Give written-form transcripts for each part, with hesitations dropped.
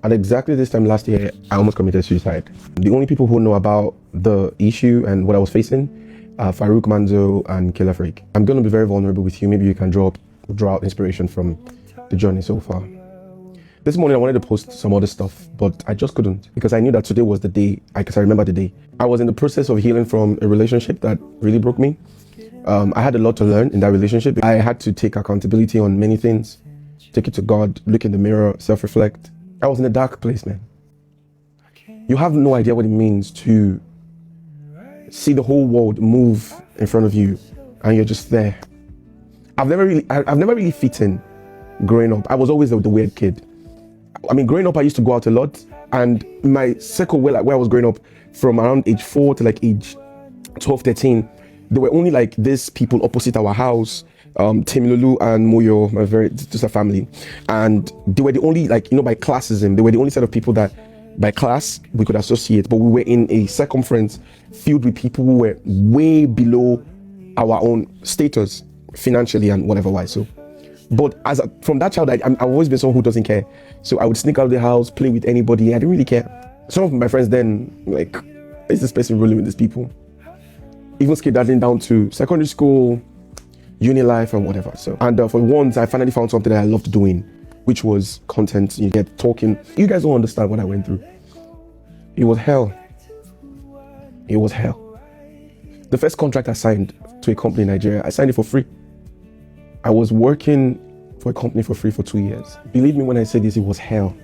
At exactly this time last year, I almost committed suicide. The only people who know about the issue and what I was facing are Farouk Manzo and Killer Freak. I'm going to be very vulnerable with you. Maybe you can draw out inspiration from the journey so far. This morning I wanted to post some other stuff, but I just couldn't because I knew that today was the day, because I remember the day. I was in the process of healing from a relationship that really broke me. I had a lot to learn in that relationship. I had to take accountability on many things, take it to God, look in the mirror, self-reflect. I was in a dark place, man. You have no idea what it means to see the whole world move in front of you and you're just there. I've never really fit in growing up. I was always the weird kid. I mean, growing up, I used to go out a lot, and my circle where I was growing up, from around age 4 to like age 12, 13, there were only like these people opposite our house, Tim Lulu and Moyo, just a family. And they were the only, like, by classism, they were the only set of people that by class we could associate, but we were in a circumference filled with people who were way below our own status financially and whatever wise. So, but from that child, I've always been someone who doesn't care. So I would sneak out of the house, play with anybody. I didn't really care. Some of my friends then, like, is this person rolling with these people? Even skedaddling down to secondary school, uni life and whatever. So, and for once, I finally found something that I loved doing, which was content. You get talking. You guys don't understand what I went through. It was hell. It was hell. The first contract I signed to a company in Nigeria, I signed it for free. I was working for a company for free for 2 years. Believe me when I say this, it was hell.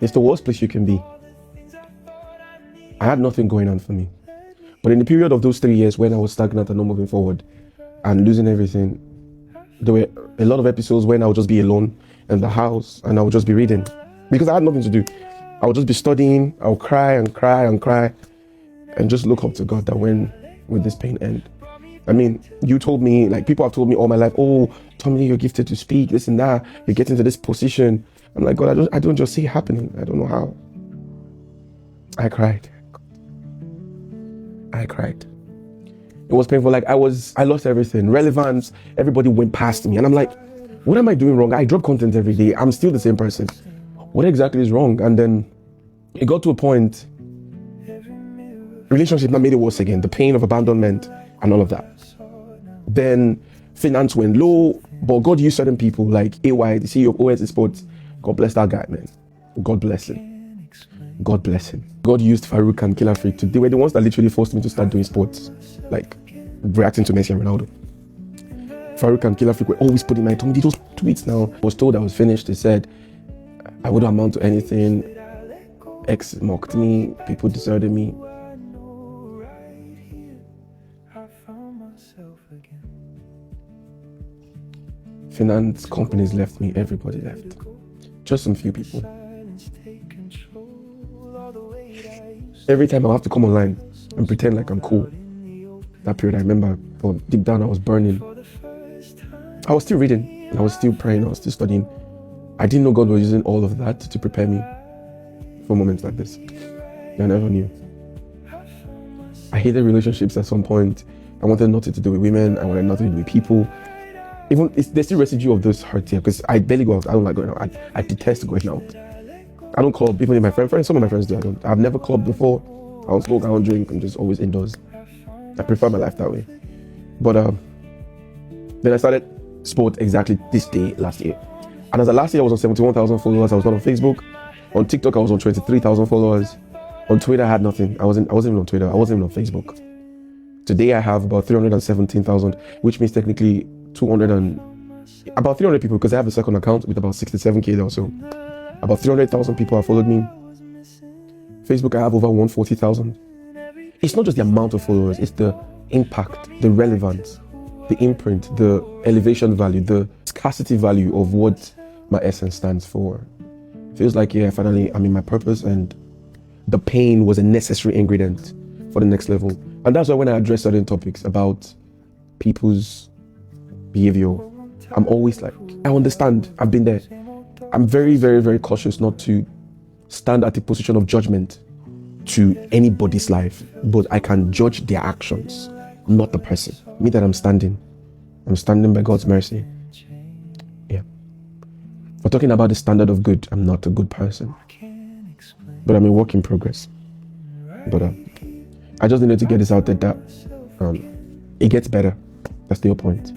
It's the worst place you can be. I had nothing going on for me. But in the period of those 3 years when I was stagnant and not moving forward and losing everything, there were a lot of episodes when I would just be alone in the house and I would just be reading because I had nothing to do. I would just be studying. I would cry and cry and cry and just look up to God that when will this pain end? I mean, you told me, like, people have told me all my life, oh, Tommy, you're gifted to speak, this and that. You get into this position. I'm like, God, I don't just see it happening. I don't know how. I cried. It was painful. Like, I lost everything. Relevance. Everybody went past me. And I'm like, what am I doing wrong? I drop content every day. I'm still the same person. What exactly is wrong? And then it got to a point, relationship that made it worse again. The pain of abandonment and all of that. Then finance went low, but God used certain people like AY, the CEO of OS Sports. God bless that guy, man. God bless him. God bless him. God used Farouk and Killer Freak. They were the ones that literally forced me to start doing sports, like reacting to Messi and Ronaldo. Farouk and Killer Freak were always putting my tongue. Those tweets now. I was told I was finished. They said I wouldn't amount to anything. X mocked me. People deserted me. Finance companies left me, everybody left. Just some few people. Every time I have to come online and pretend like I'm cool. That period I remember, but deep down I was burning. I was still reading, I was still praying, I was still studying. I didn't know God was using all of that to prepare me for moments like this. I never knew. I hated relationships at some point. I wanted nothing to do with women, I wanted nothing to do with people. Even there's still residue of those hurts here because I barely go out. I don't like going out. I detest going out. I don't club. Even if my friends, some of my friends do. I've never clubbed before. I don't smoke. I don't drink. I'm just always indoors. I prefer my life that way. But then I started sport exactly this day last year. And as of last year, I was on 71,000 followers. I was not on Facebook. On TikTok, I was on 23,000 followers. On Twitter, I had nothing. I wasn't even on Twitter. I wasn't even on Facebook. Today, I have about 317,000, which means technically about 300 people because I have a second account with about 67k or so. About 300,000 people have followed me. Facebook, I have over 140,000. It's not just the amount of followers, it's the impact, the relevance, the imprint, the elevation value, the scarcity value of what my essence stands for. Feels like, yeah, finally I'm in my purpose, and the pain was a necessary ingredient for the next level. And that's why when I address certain topics about people's behavior, I'm always like, I understand, I've been there. I'm very, very, very cautious not to stand at a position of judgment to anybody's life, but I can judge their actions, not the person. Me that I'm standing by God's mercy. Yeah. We're talking about the standard of good. I'm not a good person, but I'm a work in progress. But I just needed to get this out there that it gets better. That's the whole point.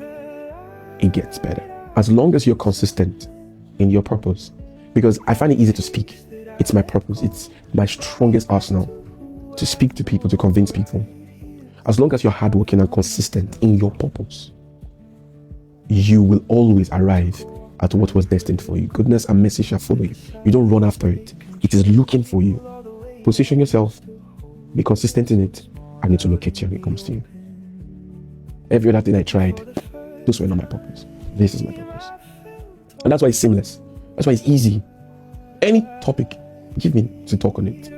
It gets better as long as you're consistent in your purpose. Because I find it easy to speak. It's my purpose. It's my strongest arsenal to speak to people, to convince people. As long as you're hardworking and consistent in your purpose, you will always arrive at what was destined for you. Goodness and mercy shall follow you. You don't run after it. It is looking for you. Position yourself, be consistent in it, and it will locate you when it comes to you. Every other thing I tried, those were not my purpose. This is my purpose. And that's why it's seamless. That's why it's easy. Any topic, give me to talk on it.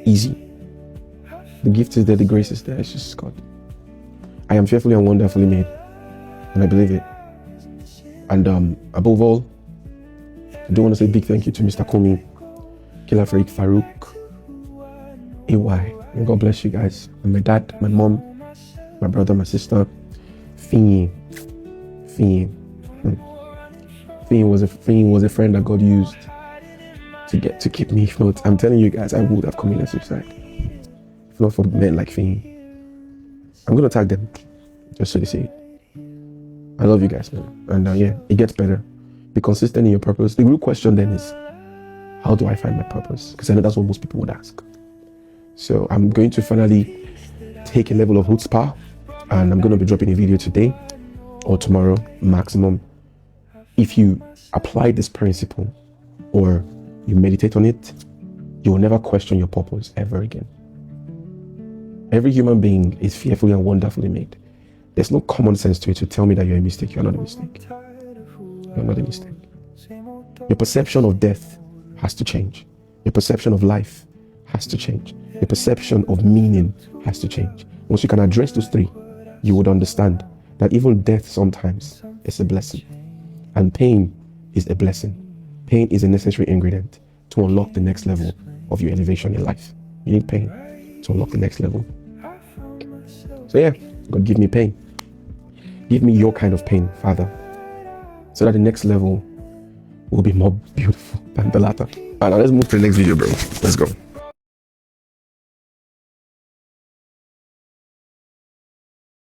Easy. The gift is there, the grace is there. It's just God. I am fearfully and wonderfully made, and I believe it. And above all, I do want to say a big thank you to Mr. Kumi, Killer Freak, Farouk, AY. And God bless you guys. And my dad, my mom, my brother, my sister, Finny. Finny was a friend that God used to keep me afloat. I'm telling you guys, I would have committed suicide if not for men like Finny. I'm gonna tag them just so they see it. I love you guys, man. And yeah, it gets better. Be consistent in your purpose. The real question then is, how do I find my purpose? Because I know that's what most people would ask. So I'm going to finally take a level of chutzpah, and I'm going to be dropping a video today or tomorrow maximum. If you apply this principle or you meditate on it, you will never question your purpose ever again. Every human being is fearfully and wonderfully made. There's no common sense to it to tell me that you're a mistake. You're not a mistake. You're not a mistake. Your perception of death has to change. Your perception of life has to change. Your perception of meaning has to change. Once you can address those three, you would understand that even death sometimes is a blessing. And pain is a blessing. Pain is a necessary ingredient to unlock the next level of your elevation in life. You need pain to unlock the next level. So yeah, God, give me pain. Give me your kind of pain, Father, so that the next level will be more beautiful than the latter. Alright, now let's move to the next video, bro. Let's go.